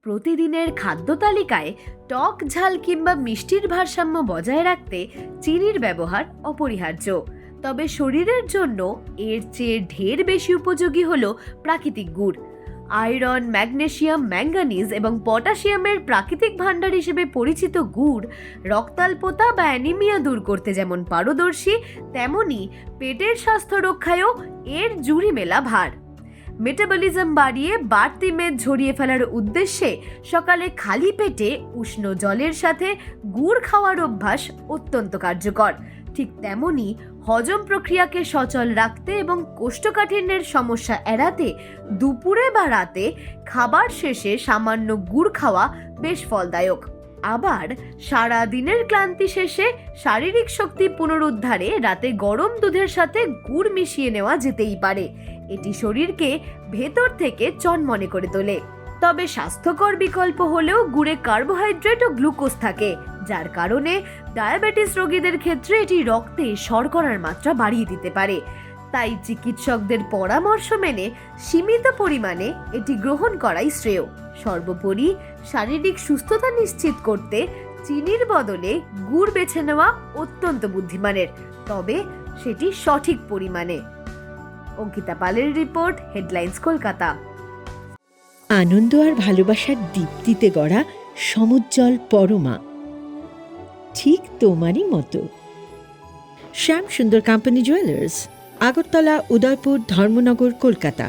প্রতিদিনের খাদ্য তালিকায় টক ঝাল কিংবা মিষ্টির ভারসাম্য বজায় রাখতে চিনির ব্যবহার অপরিহার্য। তবে শরীরের জন্য এর চেয়ে ঢের বেশি উপযোগী হলো প্রাকৃতিক গুড়। আয়রন, ম্যাগনেসিয়াম, ম্যাঙ্গানিজ এবং পটাশিয়ামের প্রাকৃতিক ভাণ্ডার হিসেবে পরিচিত গুড় রক্তাল্পতা বা অ্যানিমিয়া দূর করতে যেমন পারদর্শী, তেমনি পেটের স্বাস্থ্য রক্ষায়ও এর জুড়ি মেলা ভার। মেটাবলিজম বাড়িয়ে বাড়তি মেদ ঝরিয়ে ফেলার উদ্দেশ্যে সকালে খালি পেটে উষ্ণ জলের সাথে গুড় খাওয়ার অভ্যাস অত্যন্ত কার্যকর। ঠিক তেমনি হজম প্রক্রিয়াকে সচল রাখতে এবং কোষ্ঠকাঠিন্যের সমস্যা এড়াতে দুপুরে বা রাতে খাবার শেষে সামান্য গুড় খাওয়া বেশ ফলদায়ক। আবার সারা দিনের ক্লান্তি শেষে শারীরিক শক্তি পুনরুদ্ধারে রাতে গরম দুধের সাথে গুড় মিশিয়ে নেওয়া যেতেই পারে। এটি শরীরকে ভেতর থেকে চনমনে করে তোলে। তবে স্বাস্থ্যকর বিকল্প হলেও গুড়ে কার্বোহাইড্রেট ও গ্লুকোজ থাকে, যার কারণে ডায়াবেটিস রোগীদের ক্ষেত্রে এটি রক্তে শর্করার মাত্রা বাড়িয়ে দিতে পারে। তাই চিকিৎসকদের পরামর্শ মেনে সীমিত পরিমাণে এটি গ্রহণ করাই শ্রেয়। সর্বোপরি শারীরিক সুস্থতা নিশ্চিত করতে চিনির বদলে গুড় বেছে নেওয়া অত্যন্ত বুদ্ধিমানের, তবে সেটি সঠিক পরিমাণে। অঙ্কিতা পালের রিপোর্ট, হেডলাইন্স, কলকাতা। আনন্দ আর ভালোবাসার দীপ্তিতে গড়া সমুজ্জ্বল পরমা, ঠিক তোমারই মতো। শ্যাম সুন্দর কোম্পানি জুয়েলার্স, আগরতলা, উদয়পুর, ধর্মনগর, কলকাতা।